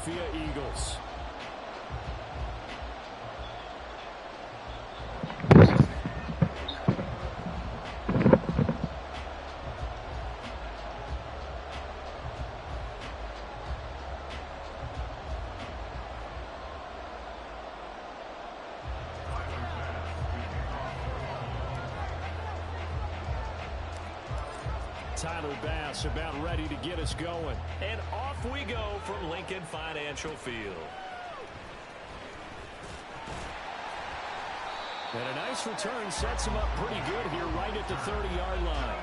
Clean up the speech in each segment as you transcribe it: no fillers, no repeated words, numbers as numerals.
Philadelphia Eagles. Tyler Bass about ready to get us going. And off we go from Lincoln Financial Field. And a nice return sets him up pretty good here right at the 30-yard line.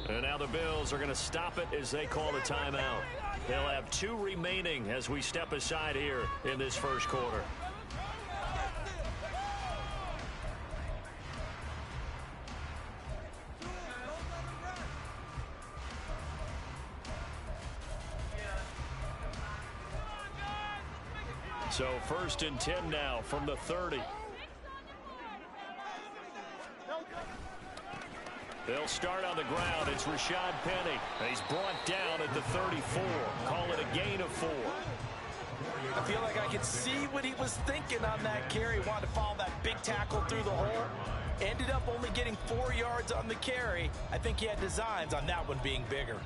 And now the Bills are going to stop it as they call a timeout. They'll have 2 remaining as we step aside here in this first quarter. So 1st and 10 now from the 30. They'll start on the ground. It's Rashad Penny. He's brought down at the 34. Call it a gain of 4. I feel like I can see what he was thinking on that carry. Wanted to follow that big tackle through the hole. Ended up only getting 4 yards on the carry. I think he had designs on that one being bigger.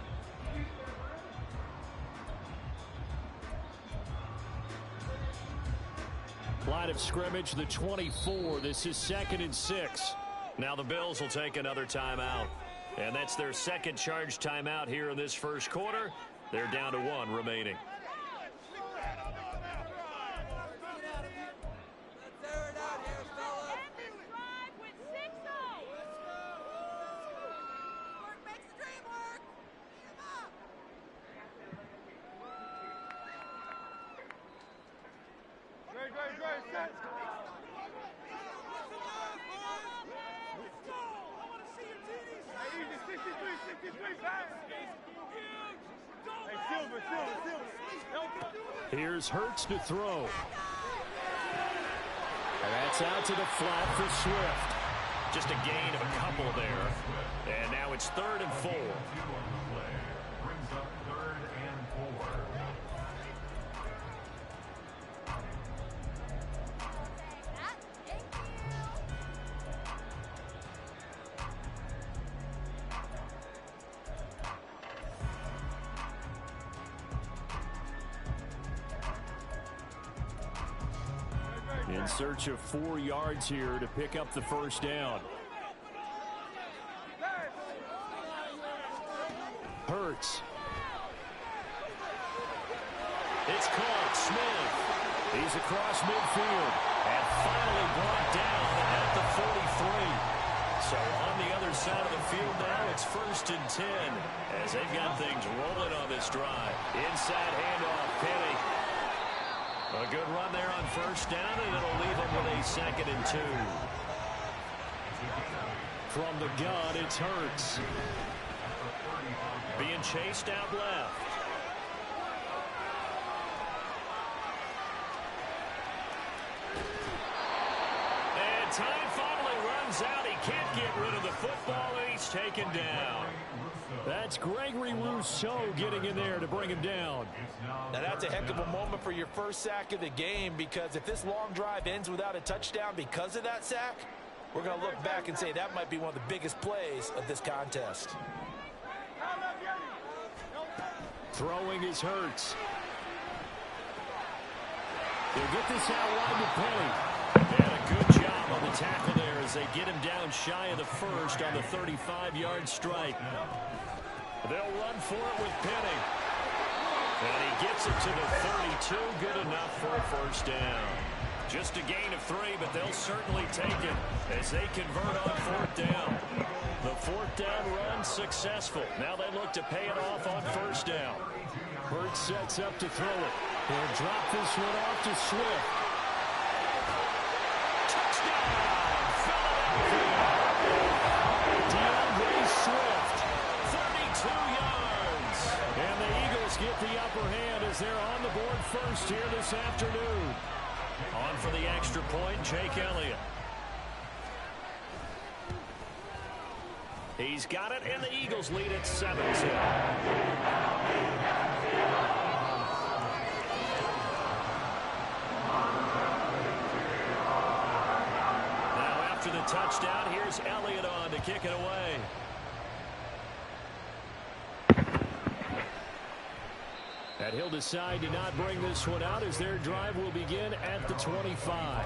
Line of scrimmage, the 24. This is 2nd and 6. Now the Bills will take another timeout. And that's their second charge timeout here in this first quarter. They're down to 1 remaining. Here's Hurts to throw. And that's out to the flat for Swift. Just a gain of a couple there. And now it's 3rd and 4. In search of 4 yards here to pick up the first down. Hurts. It's caught. Smith. He's across midfield. And finally brought down at the 43. So on the other side of the field now, it's 1st and 10. As they've got things rolling on this drive. Inside handoff, Penny. A good run there on first down, and it'll leave them with a 2nd and 2. From the gun, it's Hurts. Being chased out left. And time finally runs out. He can't get rid of the football, and he's taken down. That's Gregory Rousseau getting in there to bring him down. Now that's a heck of a moment for your first sack of the game, because if this long drive ends without a touchdown because of that sack, we're going to look back and say that might be one of the biggest plays of this contest. Throwing is Hurts. He'll get this out wide to Penny. And a good job on the tackle there as they get him down shy of the first on the 35-yard strike. They'll run for it with Penny. And he gets it to the 32. Good enough for a first down. Just a gain of 3, but they'll certainly take it as they convert on 4th down. The 4th down run successful. Now they look to pay it off on first down. Hurts sets up to throw it. He'll drop this one off to Swift. Touchdown! Philadelphia! DeAndre Swift, 32 yards. And the Eagles get the upper hand as they're on the board first here this afternoon. On for the extra point, Jake Elliott. He's got it, and the Eagles lead at 7-2. Now after the touchdown, here's Elliott on to kick it away. And he'll decide to not bring this one out as their drive will begin at the 25.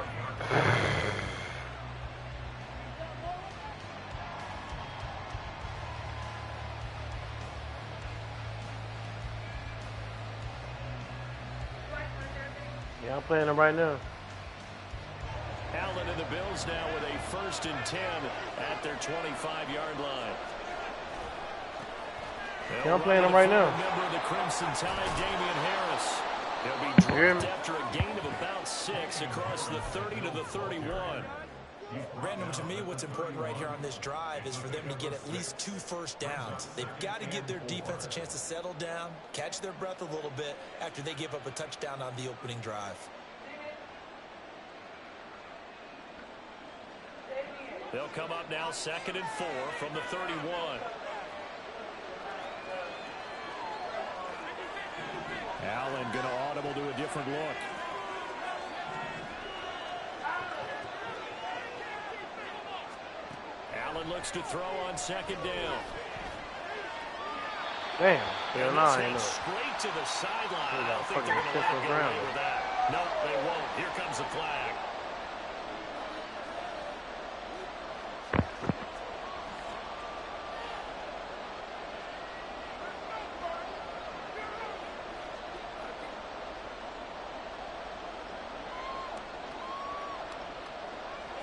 Yeah, I'm playing them right now. Allen and the Bills now with a 1st and 10 at their 25-yard line. Yeah, I'm playing them right now. Member of the Crimson Tide, Damian Harris. He'll be dropped after a gain of about 6 across the 30 to the 31. Brandon, to me, what's important right here on this drive is for them to get at least 2 first downs. They've got to give their defense a chance to settle down, catch their breath a little bit after they give up a touchdown on the opening drive. They'll come up now 2nd and 4 from the 31. Allen going to audible to a different look. Allen looks to throw on 2nd down. Damn. And Nah, it's straight to the sideline. I don't think they're going to let him get away with that. Nope, they won't. Here comes the flag.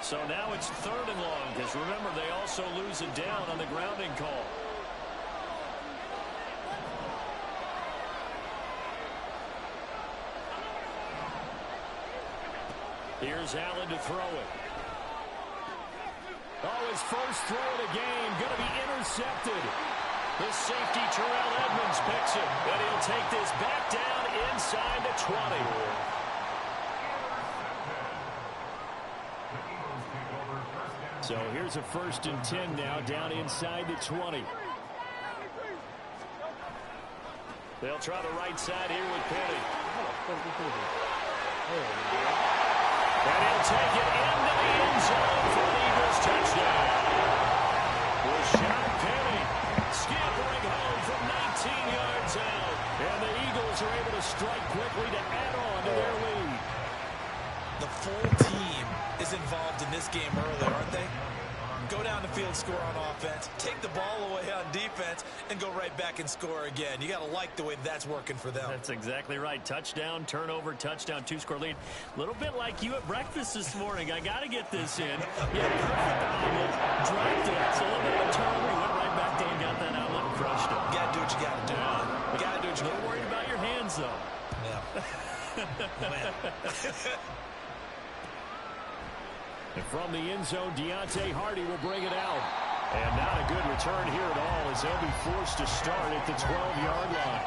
So now it's 3rd and long, because remember, they also lose it down on the grounding call. Here's Allen to throw it. Oh, his first throw of the game going to be intercepted. The safety, Terrell Edmonds, picks it, and he'll take this back down inside the 20. So here's a 1st and 10 now, down inside the 20. They'll try the right side here with Penny. And he'll take it into the end zone for the Eagles touchdown. Rashad Penny scampering home from 19 yards out. And the Eagles are able to strike quickly to add on to their lead. The full team is involved in this game early, aren't they? Go down the field, score on offense, take the ball away on defense, and go right back and score again. You got to like the way that's working for them. That's exactly right. Touchdown, turnover, touchdown, 2-score lead. A little bit like you at breakfast this morning. I got to get this in. Yeah, perfect omelet. Dropped it. It's a little bit of a turnover. Went right back there and got that omelet and crushed it. You got to do what you got to do. You got to do what you got to do. Don't worry about your hands, though. Yeah. And from the end zone, Deontay Hardy will bring it out. And not a good return here at all as they'll be forced to start at the 12-yard line.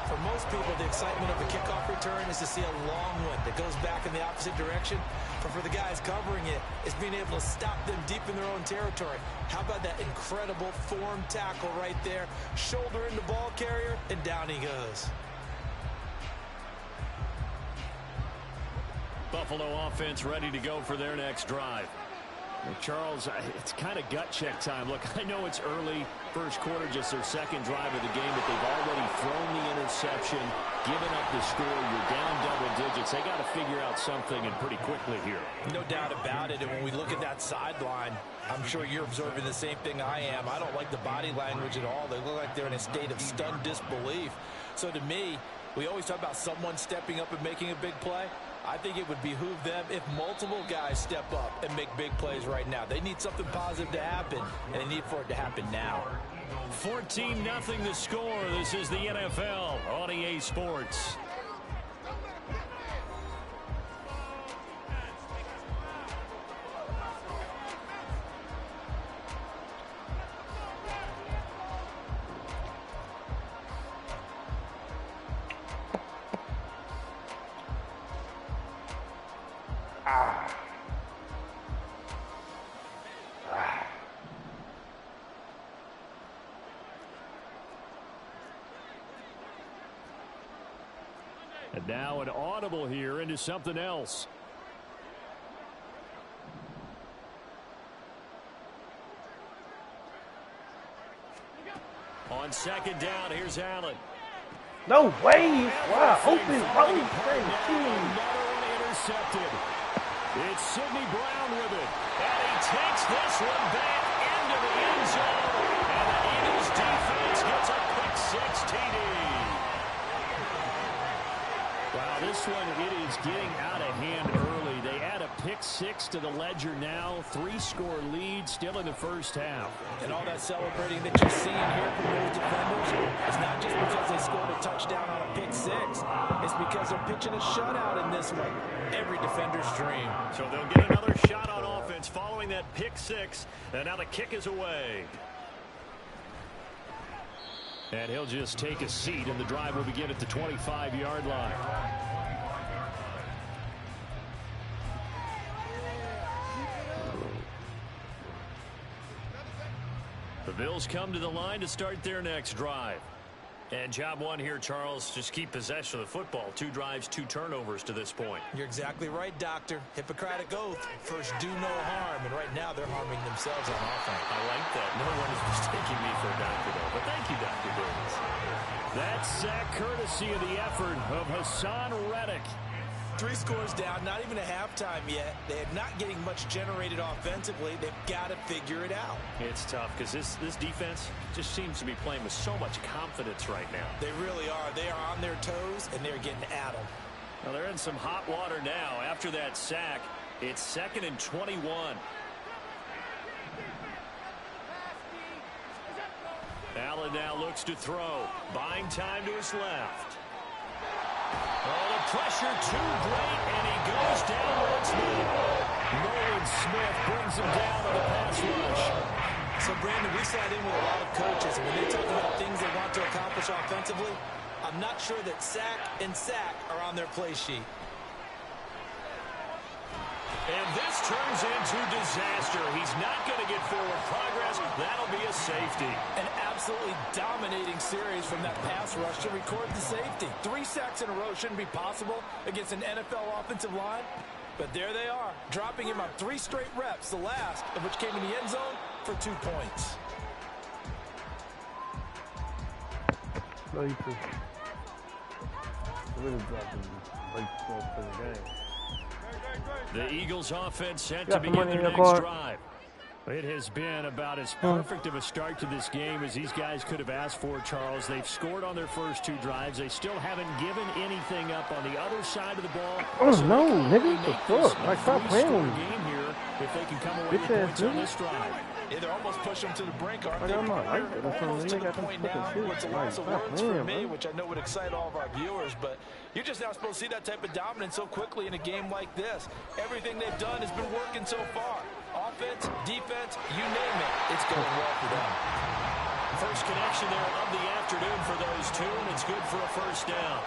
For most people, the excitement of a kickoff return is to see a long one that goes back in the opposite direction. But for the guys covering it, it's being able to stop them deep in their own territory. How about that incredible form tackle right there? Shoulder in the ball carrier, and down he goes. Buffalo offense ready to go for their next drive. Well, Charles, it's kind of gut check time. Look, I know it's early, first quarter, just their 2nd drive of the game, but they've already thrown the interception, given up the score. You're down double digits. They got to figure out something, and pretty quickly here. No doubt about it. And when we look at that sideline, I'm sure you're observing the same thing I am. I don't like the body language at all. They look like they're in a state of stunned disbelief. So to me, we always talk about someone stepping up and making a big play. I think it would behoove them if multiple guys step up and make big plays right now. They need something positive to happen, and they need for it to happen now. 14-0 the score. This is the NFL on EA Sports. And now an audible here into something else. On second down, here's Allen. No way! Wow, open, bro. Another one intercepted. It's Sidney Brown with it. And he takes this one back into the end zone. And the Eagles defense gets a pick six TD. Wow, this one, it is getting out of hand early. They add a pick six to the ledger now. 3-score lead still in the first half. And all that celebrating that you're seeing here from those defenders is not just because they scored a touchdown on a pick six. It's because they're pitching a shutout in this one. Every defender's dream. So they'll get another shot on offense following that pick six. And now the kick is away. And he'll just take a seat, and the drive will begin at the 25-yard line. The Bills come to the line to start their next drive. And job one here, Charles, just keep possession of the football. 2 drives, 2 turnovers to this point. You're exactly right, Doctor. Hippocratic oath. First, do no harm. And right now, they're harming themselves on offense. I like that. No one is mistaking me for a doctor, though. But thank you, Dr. Davis. That sack courtesy of the effort of Hassan Reddick. 3 scores down, not even a halftime yet. They're not getting much generated offensively. They've got to figure it out. It's tough because this defense just seems to be playing with so much confidence right now. They really are. They are on their toes, and they're getting at them. Well, they're in some hot water now. After that sack, it's 2nd and 21. Allen now looks to throw. Buying time to his left. Oh, the pressure too great, and he goes down once more. Nolan Smith brings him down on the pass rush. So, Brandon, we sat in with a lot of coaches. When they talk about things they want to accomplish offensively, I'm not sure that sack and sack are on their play sheet. And this turns into disaster. He's not going to get forward progress. That'll be a safety. An absolutely dominating series from that pass rush to record the safety. 3 sacks in a row shouldn't be possible against an NFL offensive line. But there they are, dropping him on 3 straight reps, the last of which came in the end zone for 2 points. The Eagles offense set to begin their next drive. It has been about as perfect of a start to this game as these guys could have asked for, Charles. They've scored on their first 2 drives. They still haven't given anything up on the other side of the ball. Oh, so no, nigga, what the fuck? Like, stop playing with me. Game here if they can come away with points on this drive. Yeah, they're almost pushing them to the brink, aren't they? Almost to the point now where it's a loss of words for me, which I know would excite all of our viewers, but you're just not supposed to see that type of dominance so quickly in a game like this. Everything they've done has been working so far. Offense, defense, you name it, it's going well for them. First connection there of the afternoon for those 2, and it's good for a first down.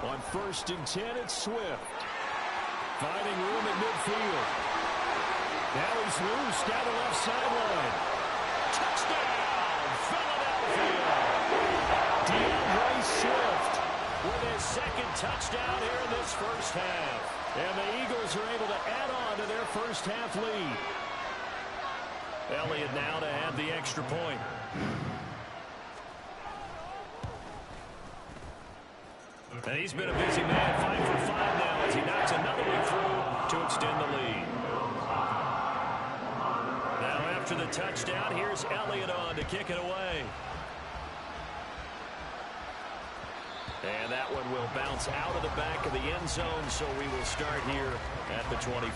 On 1st and 10, it's Swift. Finding room at midfield. Now he's loose down the left sideline. Touchdown, Philadelphia. DeAndre Swift with his 2nd touchdown here in this first half. And the Eagles are able to add on to their first half lead. Elliott now to add the extra point. And he's been a busy man, 5 for 5 now as he knocks another one through to extend the lead. Now after the touchdown, here's Elliott on to kick it away. And that one will bounce out of the back of the end zone, so we will start here at the 25.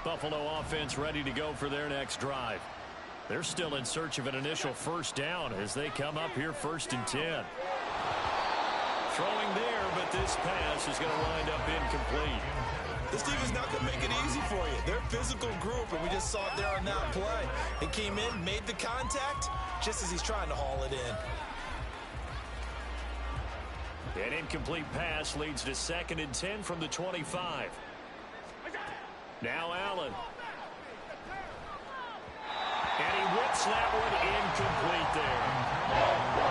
Buffalo offense ready to go for their next drive. They're still in search of an initial first down as they come up here 1st and 10. Throwing there, but this pass is going to wind up incomplete. This team is not going to make it easy for you. They're a physical group, and we just saw it there on that play. He came in, made the contact, just as he's trying to haul it in. An incomplete pass leads to 2nd and 10 from the 25. Now Allen. And he whips that one incomplete there.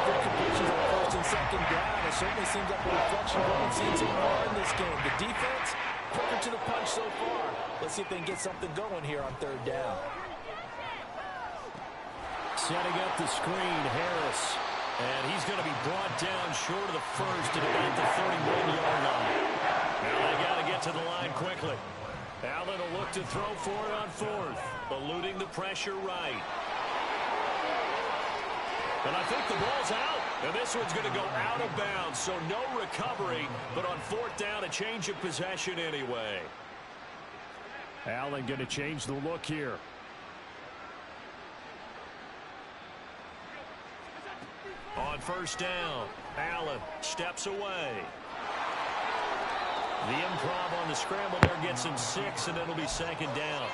Good completions on first and second down. It certainly seems like a reflection of what we've seen so far in this game. The defense, quicker to the punch so far. Let's see if they can get something going here on third down. Setting up the screen, Harris. And he's going to be brought down short of the first at about the 31-yard line. Now they got to get to the line quickly. Allen will look to throw for it on fourth, eluding the pressure right. And I think the ball's out. And this one's going to go out of bounds, so no recovery. But on fourth down, a change of possession anyway. Allen going to change the look here. On first down, Allen steps away. The improv on the scramble there gets him 6, and it'll be second down.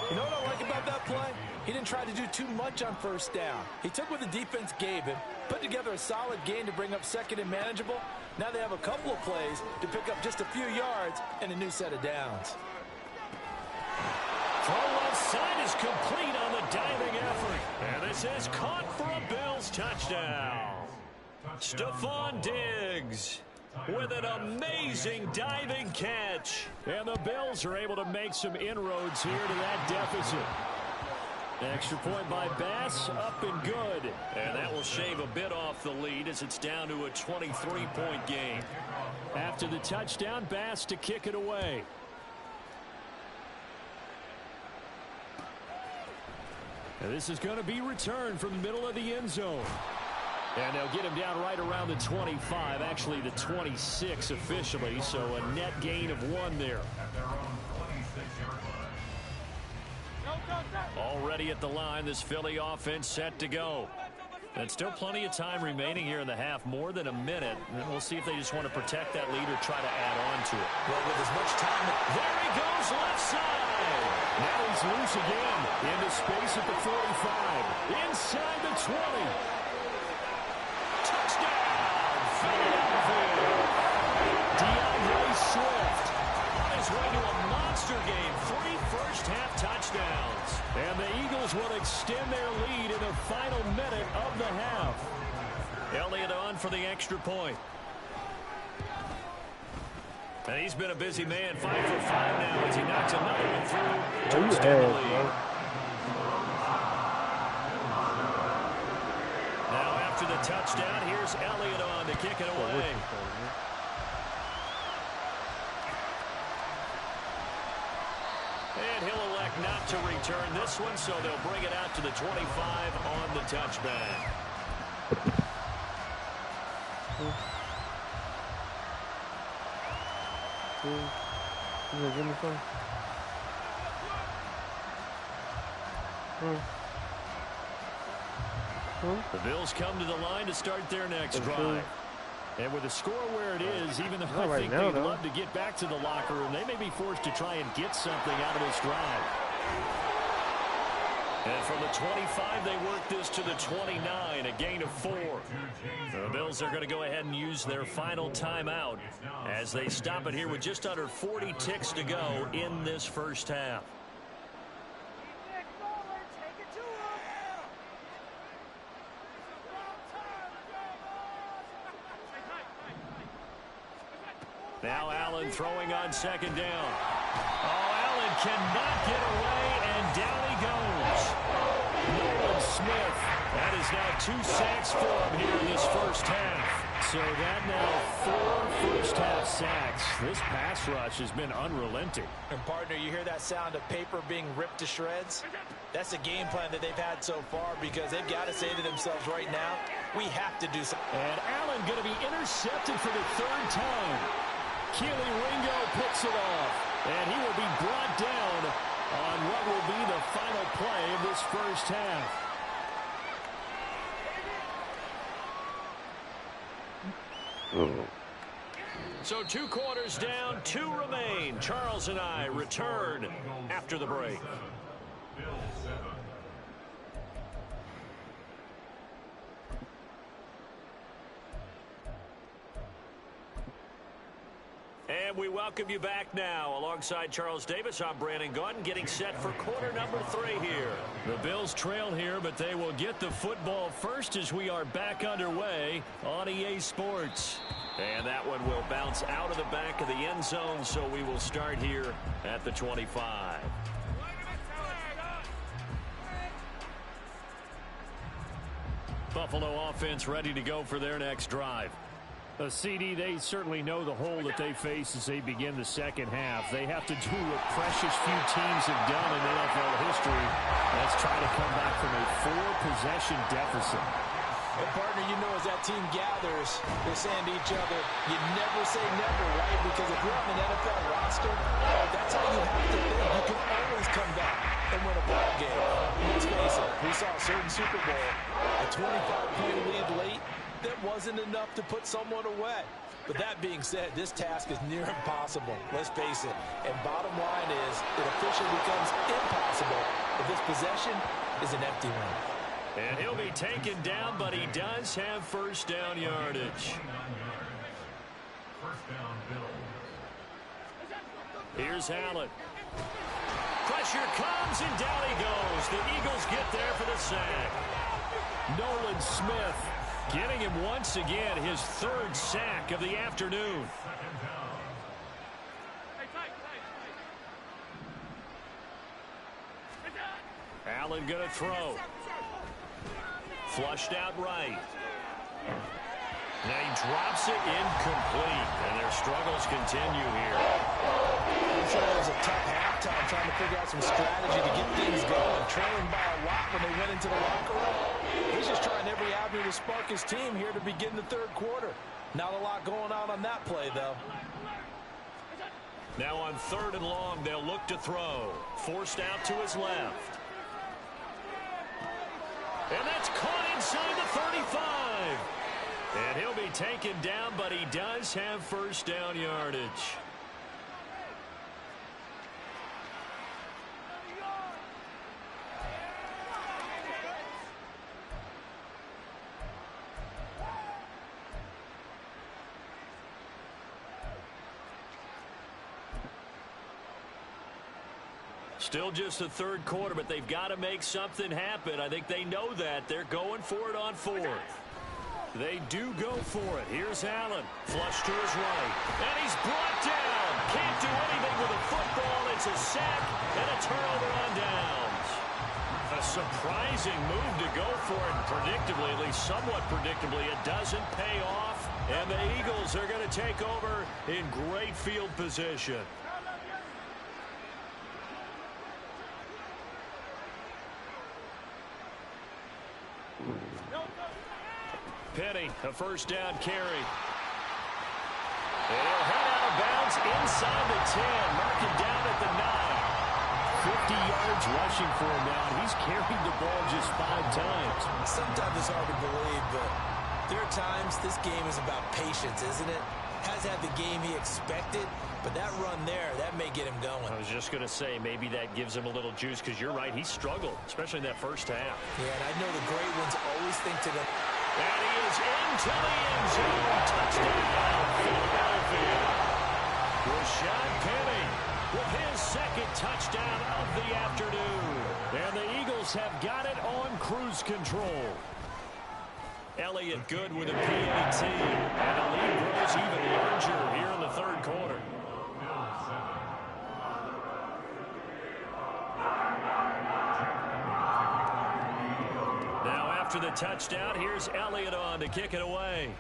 You know what I like about that play? He didn't try to do too much on first down. He took what the defense gave him, put together a solid gain to bring up second and manageable. Now they have a couple of plays to pick up just a few yards and a new set of downs. Throw left side is complete on the diving effort. And this is caught for a Bills touchdown. Stephon Diggs with an amazing diving catch. And the Bills are able to make some inroads here to that deficit. Extra point by Bass, up and good. And that will shave a bit off the lead as it's down to a 23-point game. After the touchdown, Bass to kick it away. And this is going to be returned from the middle of the end zone. And they'll get him down right around the 25, actually the 26 officially, so a net gain of 1 there. Already at the line, this Philly offense set to go. And still plenty of time remaining here in the half, more than a minute. And we'll see if they just want to protect that lead or try to add on to it. Well, with as much time. There he goes, left side. Now he's loose again. Into space at the 45. Inside the 20. Touchdown, Philadelphia. DeAndre Swift on his way to a monster game. 3 first-half touchdowns. And the Eagles will extend their lead in the final minute of the half. Elliott on for the extra point. And he's been a busy man, 5 for 5 now as he knocks another one through to extend the lead. Now after the touchdown, here's Elliott on to kick it away. And he'll elect not to return this one, so they'll bring it out to the 25 on the touchback. The Bills come to the line to start their next drive. And with the score where it is, even though I think they'd love to get back to the locker room, they may be forced to try and get something out of this drive. And from the 25, they work this to the 29, a gain of 4. The Bills are going to go ahead and use their final timeout as they stop it here with just under 40 ticks to go in this first half. Now Allen throwing on second down. Oh, Allen cannot get away, and down he goes. Nolan Smith. That is now 2 sacks for him here in this first half. So that now 4 first-half sacks. This pass rush has been unrelenting. And, partner, you hear that sound of paper being ripped to shreds? That's a game plan that they've had so far because they've got to say to themselves right now, we have to do something. And Allen going to be intercepted for the 3rd time. Keely Ringo picks it off, and he will be brought down on what will be the final play of this first half. So 2 quarters down, 2 remain. Charles and I return after the break. And And we welcome you back now. Alongside Charles Davis, I'm Brandon Gaudin, getting set for quarter number 3 here. The Bills trail here, but they will get the football first as we are back underway on EA Sports. And that one will bounce out of the back of the end zone, so we will start here at the 25. Buffalo offense ready to go for their next drive. A CD, they certainly know the hole that they face as they begin the second half. They have to do what precious few teams have done in NFL history. Let's try to come back from a 4-possession deficit. And partner, you know, as that team gathers, they're saying to each other, you never say never, right? Because if you're on an NFL roster, that's how you have to think. You can always come back and win a ball game. Let's face it, we saw a certain Super Bowl, a 25-point lead late, that wasn't enough to put someone away. But that being said, this task is near impossible. Let's face it. And bottom line is, it officially becomes impossible if this possession is an empty one. And he'll be taken down, but he does have first down yardage. Here's Allen. Pressure comes, and down he goes. The Eagles get there for the sack. Nolan Smith getting him once again, his 3rd sack of the afternoon. Allen going to throw. Flushed out right. Now he drops it incomplete, and their struggles continue here. I'm sure it was a tough halftime trying to figure out some strategy to get things going, trailing by a lot when they went into the locker room. He's just trying every avenue to spark his team here to begin the 3rd quarter. Not a lot going on that play, though. Now on 3rd and long, they'll look to throw. Forced out to his left. And that's caught inside the 35. And he'll be taken down, but he does have first down yardage. Still just the 3rd quarter, but they've got to make something happen. I think they know that. They're going for it on 4th. They do go for it. Here's Allen. Flush to his right. And he's brought down. Can't do anything with a football. It's a sack and a turnover on downs. A surprising move to go for it. Predictably, at least somewhat predictably, it doesn't pay off. And the Eagles are going to take over in great field position. Penny, a first down carry. And he'll head out of bounds inside the 10. Mark it down at the 9. 50 yards rushing for him now. He's carried the ball just 5 times. Sometimes it's hard to believe, but there are times this game is about patience, isn't it? Has had the game he expected, but that run there, that may get him going. I was just going to say, maybe that gives him a little juice, because you're right, he struggled, especially in that first half. Yeah, and I know the great ones always think to them. And he is into the end zone. Touchdown, Philadelphia. Rashad Penny with his 2nd touchdown of the afternoon. And the Eagles have got it on cruise control. Elliott good with a PAT. And the lead grows even larger here in the 3rd quarter. Now after the touchdown, here's Elliott on to kick it away.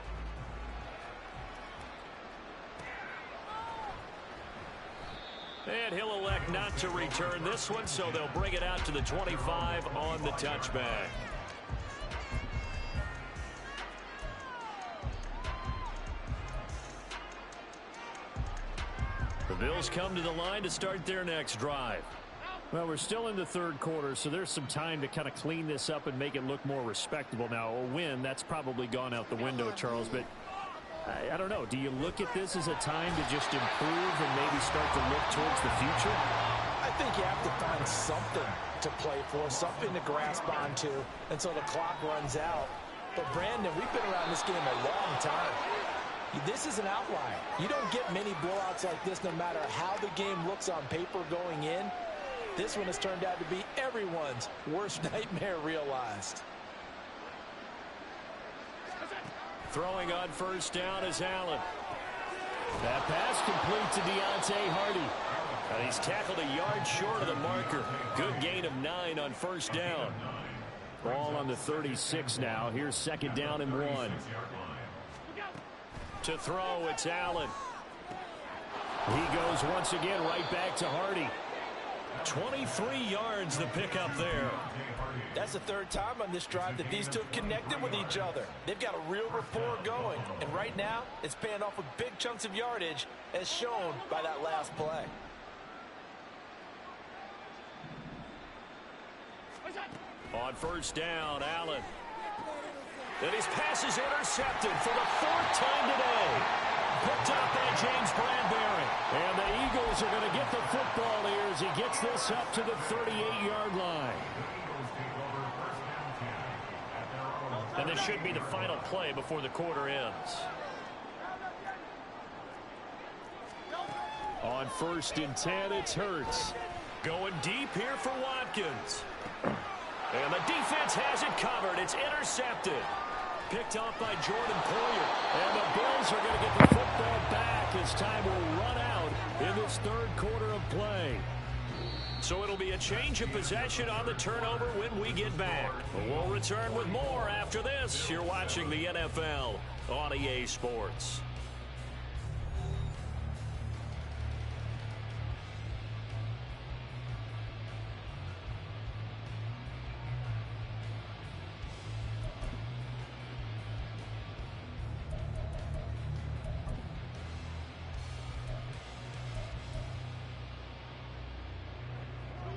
And he'll elect not to return this one, so they'll bring it out to the 25 on the touchback. The Bills come to the line to start their next drive. Well, we're still in the 3rd quarter, so there's some time to kind of clean this up and make it look more respectable. Now, a win, that's probably gone out the window, Charles, but I don't know. Do you look at this as a time to just improve and maybe start to look towards the future? I think you have to find something to play for, something to grasp onto until the clock runs out. But, Brandon, we've been around this game a long time. This is an outlier. You don't get many blowouts like this no matter how the game looks on paper going in. This one has turned out to be everyone's worst nightmare realized. Throwing on first down is Allen. That pass complete to Deontay Hardy. And he's tackled a yard short of the marker. Good gain of 9 on first down. Ball on the 36 now. Here's second down and 1. To throw, it's Allen. He goes once again right back to Hardy. 23 yards the pickup there. That's the third time on this drive that these two have connected with each other. They've got a real rapport going. And right now, it's paying off with big chunks of yardage as shown by that last play. On first down, Allen. And his pass is intercepted for the 4th time today. Picked up by James Bradbury. And the Eagles are going to get the football here as he gets this up to the 38-yard line. And this should be the final play before the quarter ends. On 1st and 10, it's Hurts. Going deep here for Watkins. And the defense has it covered. It's intercepted. Picked off by Jordan Poyer. And the Bills are going to get the football back as time will run out in this 3rd quarter of play. So it'll be a change of possession on the turnover when we get back. We'll return with more after this. You're watching the NFL on EA Sports.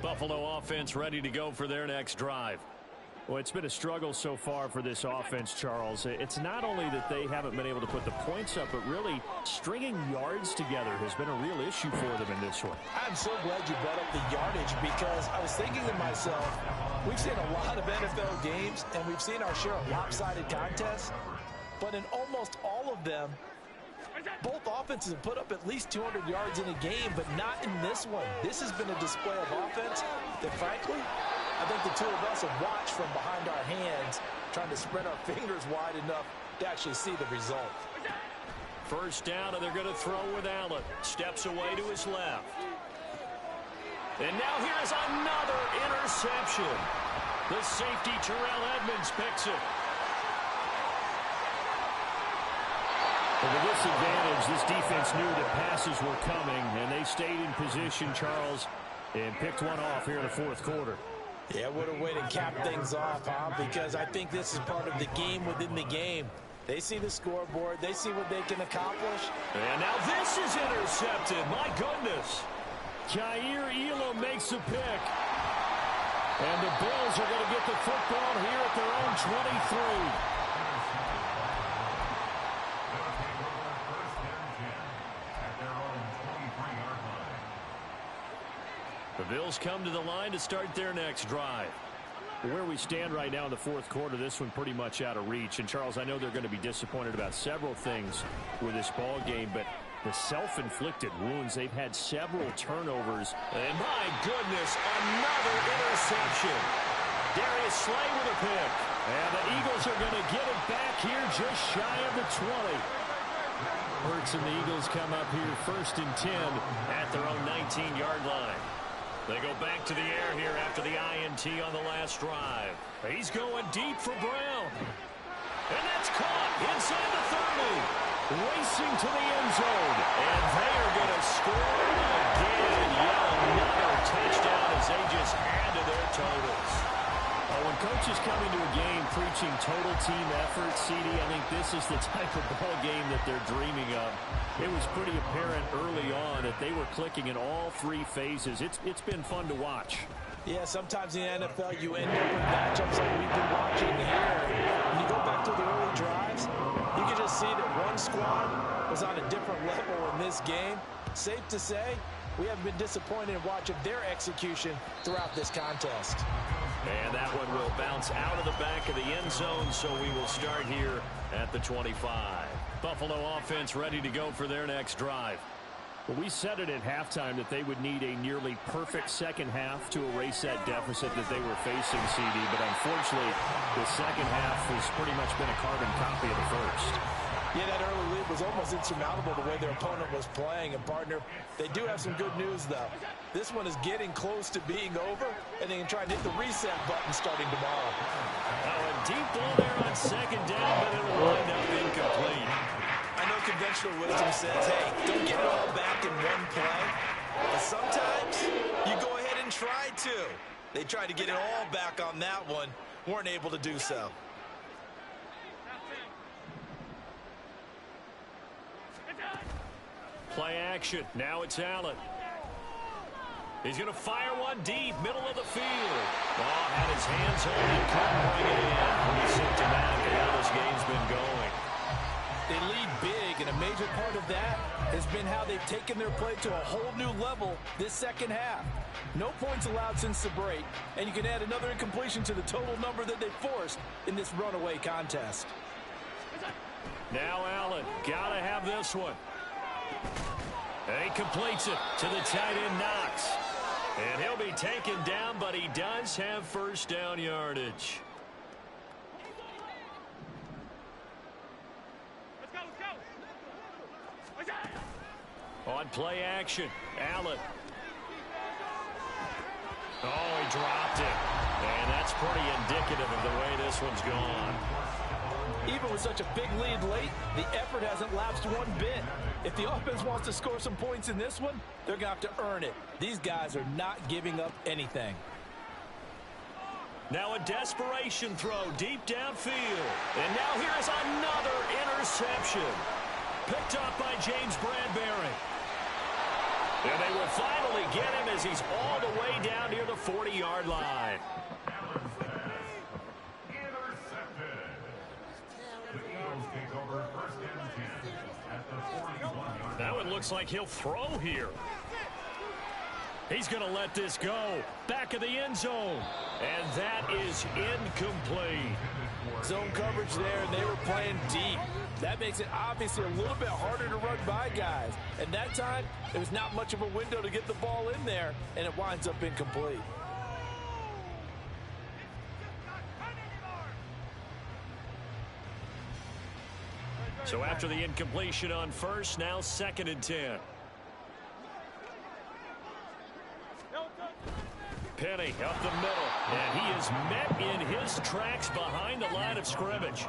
Buffalo offense ready to go for their next drive. Well, it's been a struggle so far for this offense, Charles. It's not only that they haven't been able to put the points up, but really stringing yards together has been a real issue for them in this one. I'm so glad you brought up the yardage because I was thinking to myself, we've seen a lot of NFL games and we've seen our share of lopsided contests, but in almost all of them, both offenses have put up at least 200 yards in a game, but not in this one. This has been a display of offense that, frankly, I think the two of us have watched from behind our hands, trying to spread our fingers wide enough to actually see the result. First down, and they're going to throw with Allen. Steps away to his left. And now here's another interception. The safety, Terrell Edmonds, picks it. And with this advantage, this defense knew that passes were coming, and they stayed in position, Charles, and picked one off here in the 4th quarter. Yeah, what a way to cap things off, huh? Because I think this is part of the game within the game. They see the scoreboard. They see what they can accomplish. And now this is intercepted. My goodness. Jair Elam makes a pick. And the Bills are going to get the football here at their own 23. The Bills come to the line to start their next drive. Where we stand right now in the 4th quarter, this one pretty much out of reach. And, Charles, I know they're going to be disappointed about several things with this ball game, but the self-inflicted wounds, they've had several turnovers. And, my goodness, another interception. Darius Slay with a pick. And the Eagles are going to get it back here just shy of the 20. Hurts and the Eagles come up here 1st and 10 at their own 19-yard line. They go back to the air here after the INT on the last drive. He's going deep for Brown. And that's caught inside the 30. Racing to the end zone. And they are going to score again. Yeah, another touchdown as they just add to their totals. When coaches come into a game preaching total team effort, CD, I think this is the type of ball game that they're dreaming of. It was pretty apparent early on that they were clicking in all 3 phases. It's been fun to watch. Yeah, sometimes in the NFL you end up with matchups like we've been watching here. When you go back to the early drives, you can just see that one squad was on a different level in this game. Safe to say, we haven't been disappointed in watching their execution throughout this contest. And that one will bounce out of the back of the end zone, so we will start here at the 25. Buffalo offense ready to go for their next drive. Well, we said it at halftime that they would need a nearly perfect second half to erase that deficit that they were facing, CD. But unfortunately, the second half has pretty much been a carbon copy of the first. Yeah, that early lead was almost insurmountable the way their opponent was playing. And, partner, they do have some good news, though. This one is getting close to being over, and they can try and hit the reset button starting tomorrow. Oh, a deep ball there on second down, but it'll wind up incomplete. I know conventional wisdom says, hey, don't get it all back in one play. But sometimes you go ahead and try to. They tried to get it all back on that one, weren't able to do so. Play action. Now it's Allen. He's going to fire one deep, middle of the field. Oh, had his hands on it, couldn't bring it in. Pretty symptomatic of how this game's been going. They lead big, and a major part of that has been how they've taken their play to a whole new level this second half. No points allowed since the break, and you can add another incompletion to the total number that they forced in this runaway contest. Now Allen, got to have this one. And he completes it to the tight end, Knox. And he'll be taken down, but he does have first down yardage. On play action, Allen. Oh, he dropped it. And that's pretty indicative of the way this one's gone. Even with such a big lead late, the effort hasn't lapsed one bit. If the offense wants to score some points in this one, they're going to have to earn it. These guys are not giving up anything. Now a desperation throw deep downfield. And now here's another interception. Picked up by James Bradbury. And they will finally get him as he's all the way down near the 40-yard line. Now it looks like he'll throw here. He's going to let this go. Back of the end zone. And that is incomplete. Zone coverage there, and they were playing deep. That makes it obviously a little bit harder to run by guys. And that time, there was not much of a window to get the ball in there, and it winds up incomplete. So after the incompletion on first, now 2nd and 10. Penny up the middle, and he is met in his tracks behind the line of scrimmage.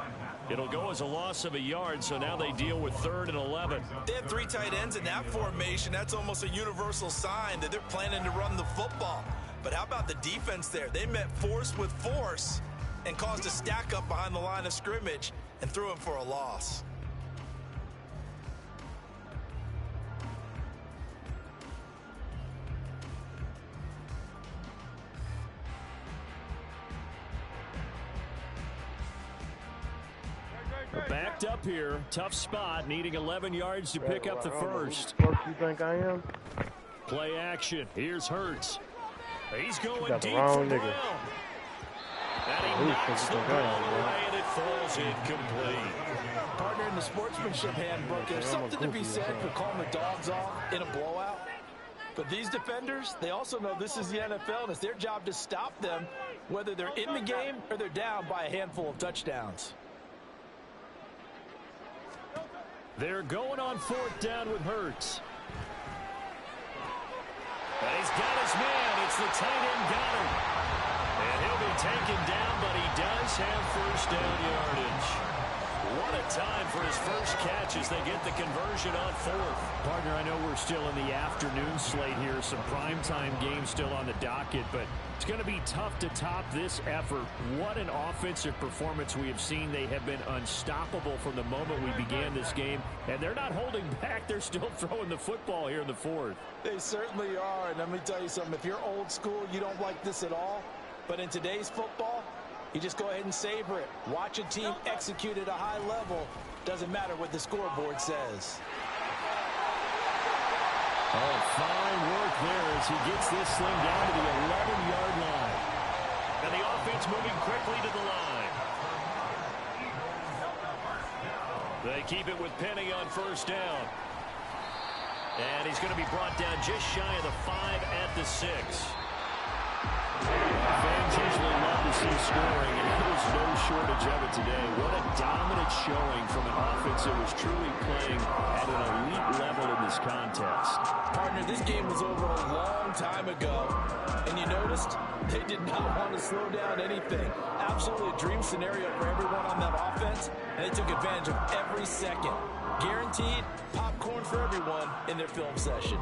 It'll go as a loss of a yard, so now they deal with 3rd and 11. They have 3 tight ends in that formation. That's almost a universal sign that they're planning to run the football. But how about the defense there? They met force with force and caused a stack up behind the line of scrimmage and threw him for a loss. We're backed up here. Tough spot, needing 11 yards to pick up the first. What you think I am? Play action. Here's Hurts. He's going got the deep wrong for nigga. Brown. And he knocks the ball away, and it falls incomplete. Partner, in the sportsmanship handbook, there's something to be said for calling the dogs off in a blowout. But these defenders, they also know this is the NFL, and it's their job to stop them, whether they're in the game or they're down by a handful of touchdowns. They're going on 4th down with Hurts. And he's got his man. It's the tight end Goddard. And he'll be taken down, but he does have first down yardage. What a time for his first catch as they get the conversion on 4th. Partner, I know we're still in the afternoon slate here. Some primetime games still on the docket, but it's going to be tough to top this effort. What an offensive performance we have seen. They have been unstoppable from the moment we began this game, and they're not holding back. They're still throwing the football here in the 4th. They certainly are, and let me tell you something. If you're old school, you don't like this at all. But in today's football, you just go ahead and savor it. Watch a team execute at a high level. Doesn't matter what the scoreboard says. Oh, fine work there as he gets this thing down to the 11-yard line. And the offense moving quickly to the line. They keep it with Penny on first down. And he's going to be brought down just shy of the 5 at the 6. Fans usually love to see scoring, and there's no shortage of it today. What a dominant showing from an offense that was truly playing at an elite level in this contest. Partner, this game was over a long time ago, and you noticed they did not want to slow down anything. Absolutely a dream scenario for everyone on that offense, and they took advantage of every second. Guaranteed popcorn for everyone in their film session.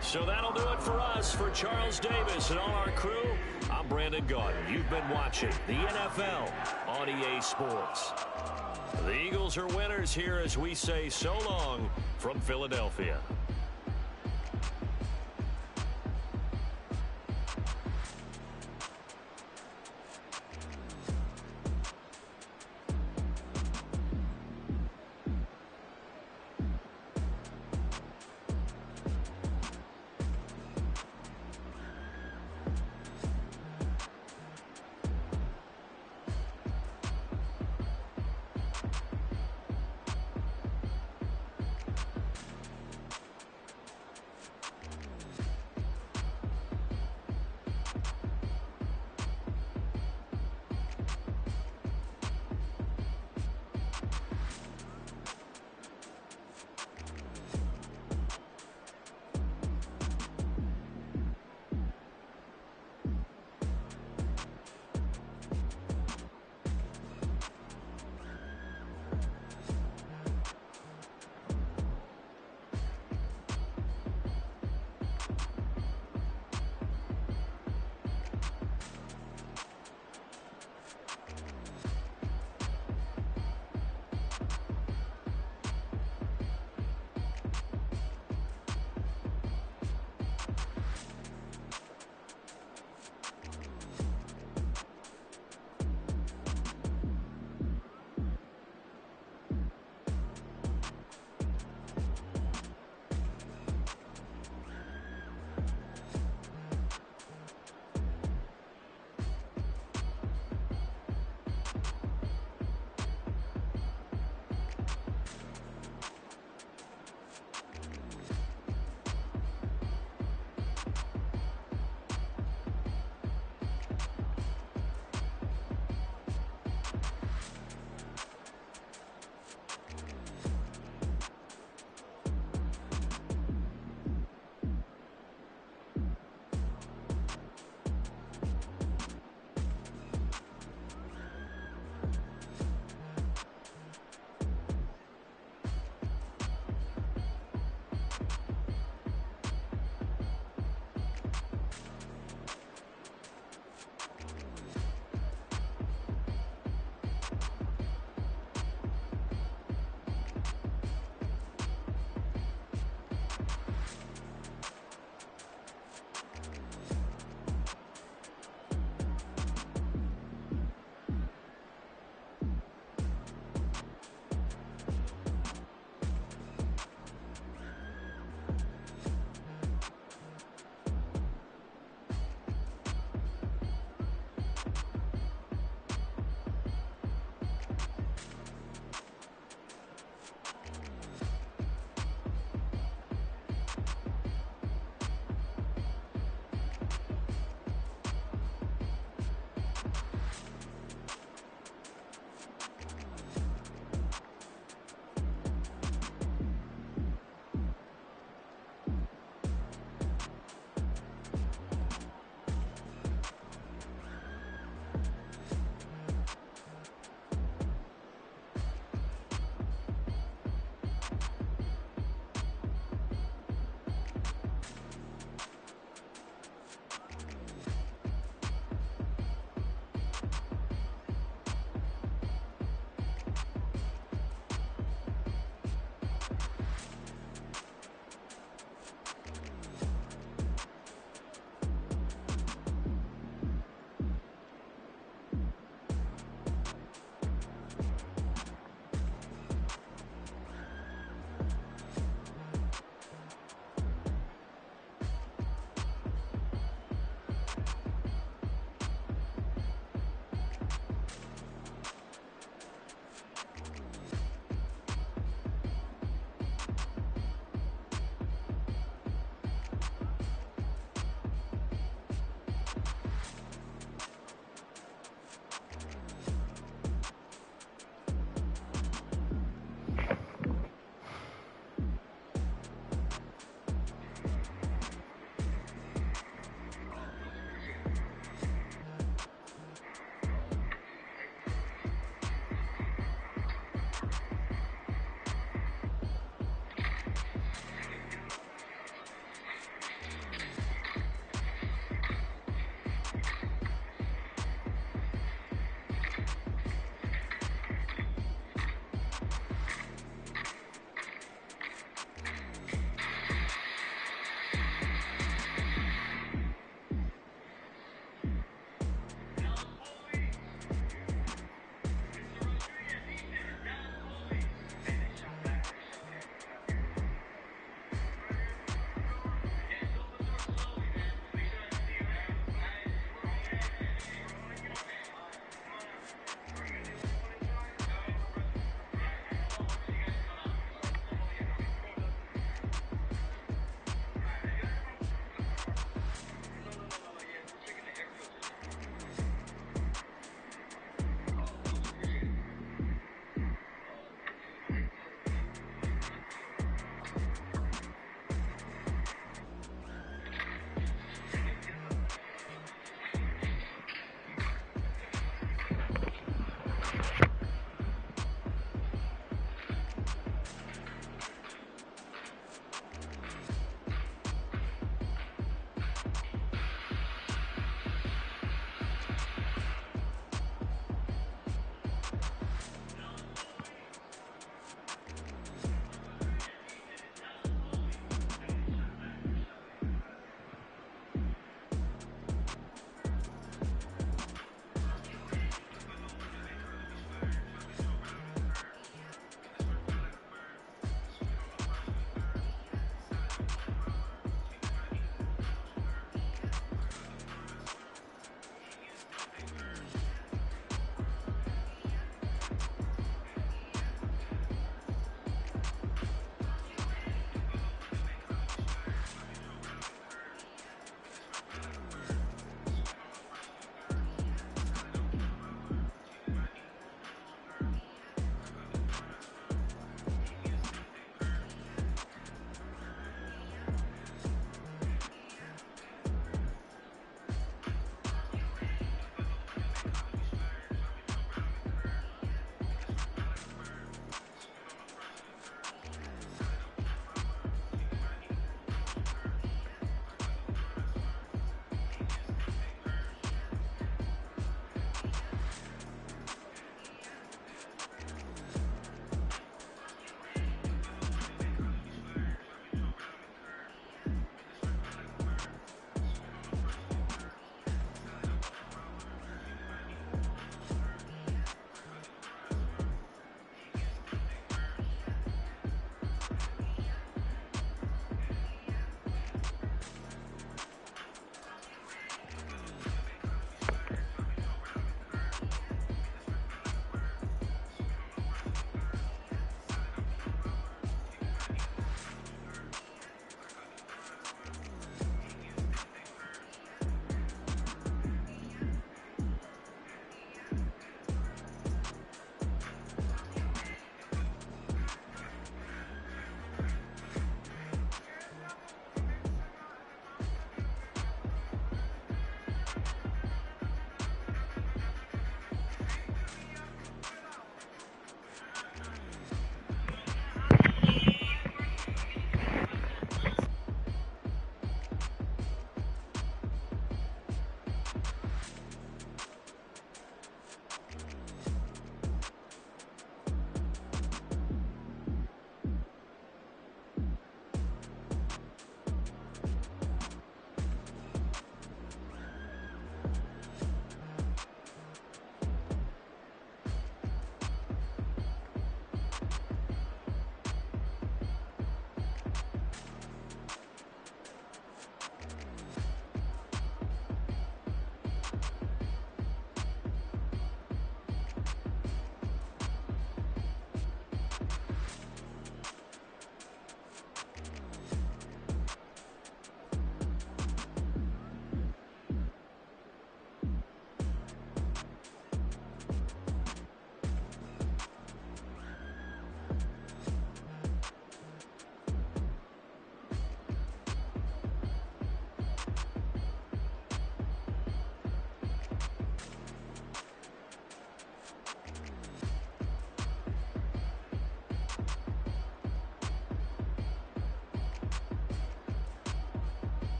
So that'll do it for us. For Charles Davis and all our crew, I'm Brandon Gaudin. You've been watching the NFL on EA Sports. The Eagles are winners here as we say so long from Philadelphia.